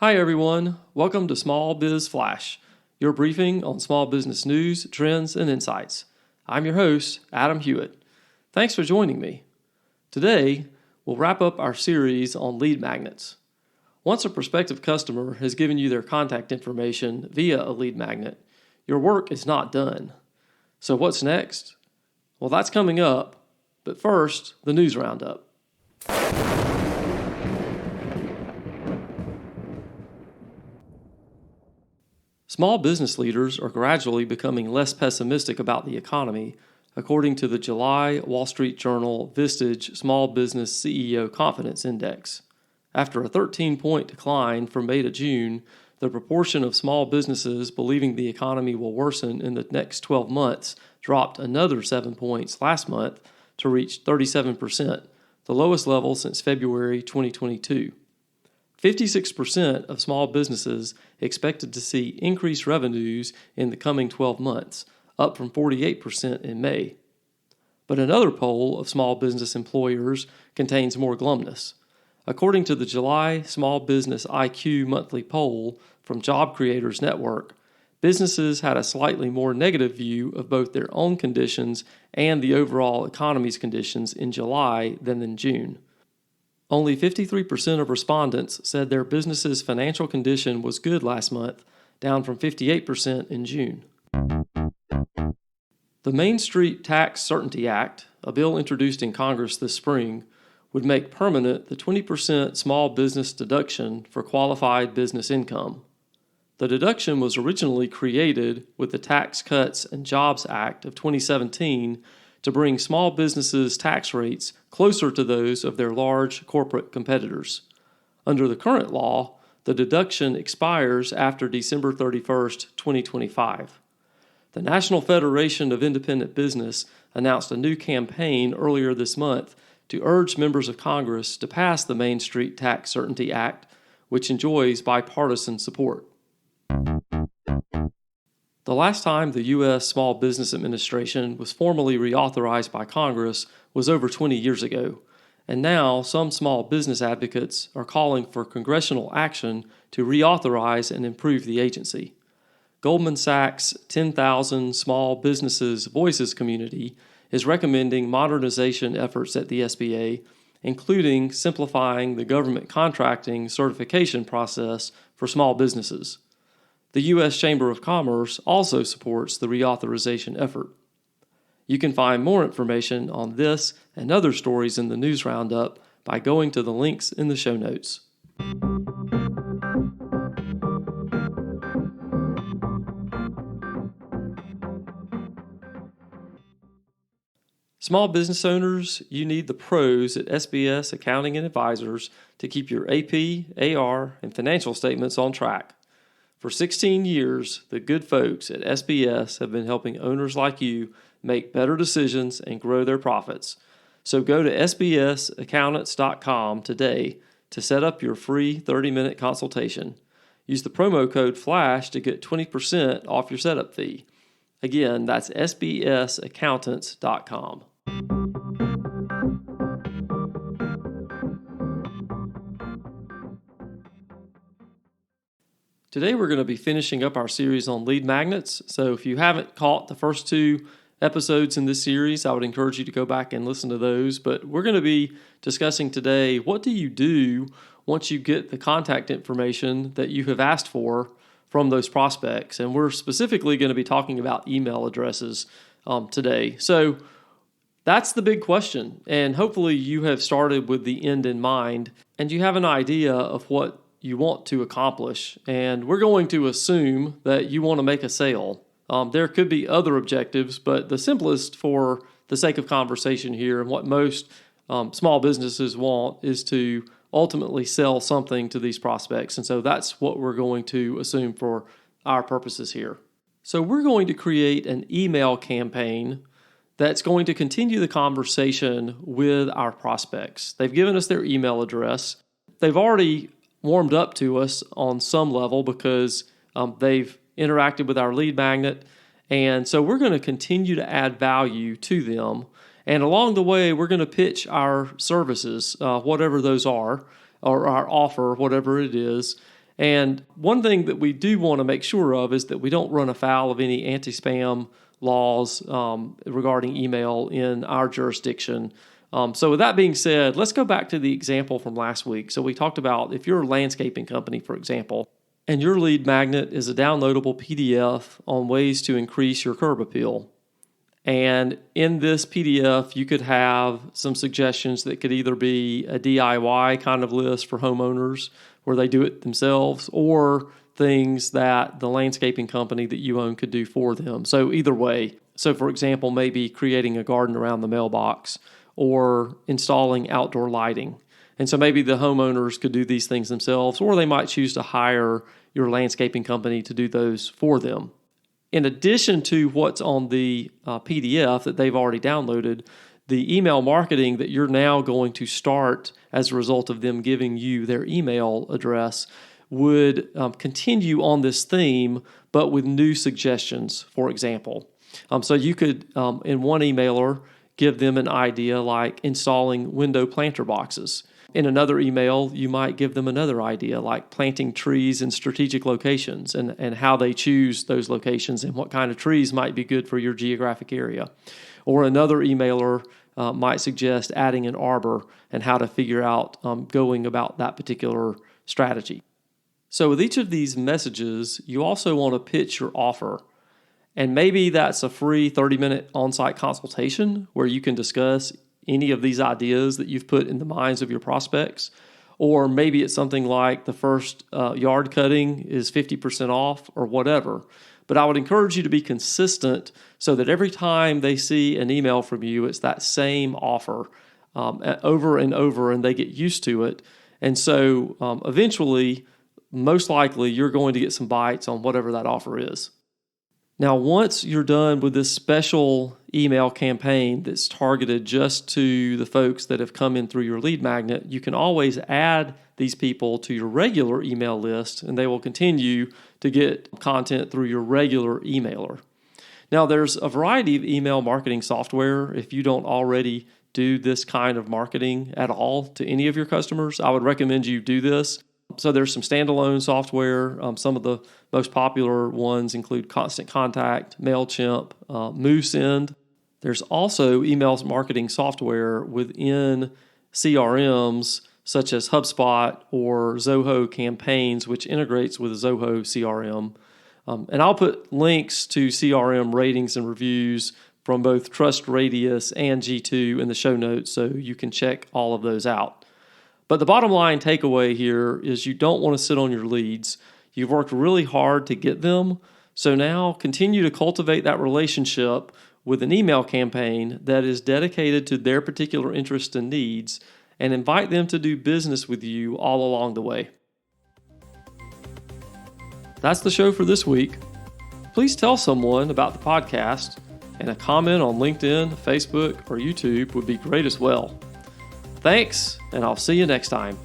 Hi everyone, welcome to Small Biz Flash, your briefing on small business news, trends, and insights. I'm your host, Adam Hewitt. Thanks for joining me. Today, we'll wrap up our series on lead magnets. Once a prospective customer has given you their contact information via a lead magnet, your work is not done. So what's next? Well, that's coming up, but first, the news roundup. Small business leaders are gradually becoming less pessimistic about the economy, according to the July Wall Street Journal Vistage Small Business CEO Confidence Index. After a 13-point decline from May to June, the proportion of small businesses believing the economy will worsen in the next 12 months dropped another 7 points last month to reach 37%, the lowest level since February 2022. 56% of small businesses expected to see increased revenues in the coming 12 months, up from 48% in May. But another poll of small business employers contains more glumness. According to the July Small Business IQ monthly poll from Job Creators Network, businesses had a slightly more negative view of both their own conditions and the overall economy's conditions in July than in June. Only 53% of respondents said their business's financial condition was good last month, down from 58% in June. The Main Street Tax Certainty Act, a bill introduced in Congress this spring, would make permanent the 20% small business deduction for qualified business income. The deduction was originally created with the Tax Cuts and Jobs Act of 2017 to bring small businesses' tax rates closer to those of their large corporate competitors. Under the current law, the deduction expires after December 31st, 2025. The National Federation of Independent Business announced a new campaign earlier this month to urge members of Congress to pass the Main Street Tax Certainty Act, which enjoys bipartisan support. The last time the U.S. Small Business Administration was formally reauthorized by Congress was over 20 years ago, and now some small business advocates are calling for congressional action to reauthorize and improve the agency. Goldman Sachs' 10,000 Small Businesses Voices community is recommending modernization efforts at the SBA, including simplifying the government contracting certification process for small businesses. The U.S. Chamber of Commerce also supports the reauthorization effort. You can find more information on this and other stories in the news roundup by going to the links in the show notes. Small business owners, you need the pros at SBS Accounting and Advisors to keep your AP, AR, and financial statements on track. For 16 years, the good folks at SBS have been helping owners like you make better decisions and grow their profits. So go to sbsaccountants.com today to set up your free 30-minute consultation. Use the promo code FLASH to get 20% off your setup fee. Again, that's sbsaccountants.com. Today we're going to be finishing up our series on lead magnets, so if you haven't caught the first two episodes in this series, I would encourage you to go back and listen to those. But we're going to be discussing today, what do you do once you get the contact information that you have asked for from those prospects? And we're specifically going to be talking about email addresses today. So that's the big question, and hopefully you have started with the end in mind, and you have an idea of what you want to accomplish, and we're going to assume that you want to make a sale. There could be other objectives, but the simplest for the sake of conversation here and what most small businesses want is to ultimately sell something to these prospects, and so that's what we're going to assume for our purposes here. So we're going to create an email campaign that's going to continue the conversation with our prospects. They've given us their email address. They've already warmed up to us on some level because they've interacted with our lead magnet. And so we're going to continue to add value to them. And along the way, we're going to pitch our services, whatever those are, or our offer, whatever it is. And one thing that we do want to make sure of is that we don't run afoul of any anti-spam laws regarding email in our jurisdiction. So with that being said, let's go back to the example from last week. So we talked about if you're a landscaping company, for example, and your lead magnet is a downloadable PDF on ways to increase your curb appeal. And in this PDF, you could have some suggestions that could either be a DIY kind of list for homeowners where they do it themselves, or things that the landscaping company that you own could do for them. So either way. So for example, maybe creating a garden around the mailbox or installing outdoor lighting. And so maybe the homeowners could do these things themselves, or they might choose to hire your landscaping company to do those for them. In addition to what's on the PDF that they've already downloaded, the email marketing that you're now going to start as a result of them giving you their email address would continue on this theme, but with new suggestions, for example. So you could, in one emailer, give them an idea like installing window planter boxes. In another email, you might give them another idea like planting trees in strategic locations and how they choose those locations and what kind of trees might be good for your geographic area. Or another emailer might suggest adding an arbor and how to figure out going about that particular strategy. So with each of these messages, you also want to pitch your offer. And maybe that's a free 30-minute on-site consultation where you can discuss any of these ideas that you've put in the minds of your prospects. Or maybe it's something like the first yard cutting is 50% off or whatever. But I would encourage you to be consistent so that every time they see an email from you, it's that same offer over and over, and they get used to it. And so eventually, most likely, you're going to get some bites on whatever that offer is. Now, once you're done with this special email campaign that's targeted just to the folks that have come in through your lead magnet, you can always add these people to your regular email list, and they will continue to get content through your regular emailer. Now, there's a variety of email marketing software. If you don't already do this kind of marketing at all to any of your customers, I would recommend you do this. So there's some standalone software. Some of the most popular ones include Constant Contact, MailChimp, MooseEnd. There's also email marketing software within CRMs such as HubSpot or Zoho Campaigns, which integrates with Zoho CRM. And I'll put links to CRM ratings and reviews from both Trust Radius and G2 in the show notes, so you can check all of those out. But the bottom line takeaway here is you don't want to sit on your leads. You've worked really hard to get them, so now continue to cultivate that relationship with an email campaign that is dedicated to their particular interests and needs, and invite them to do business with you all along the way. That's the show for this week. Please tell someone about the podcast, and a comment on LinkedIn, Facebook, or YouTube would be great as well. Thanks, and I'll see you next time.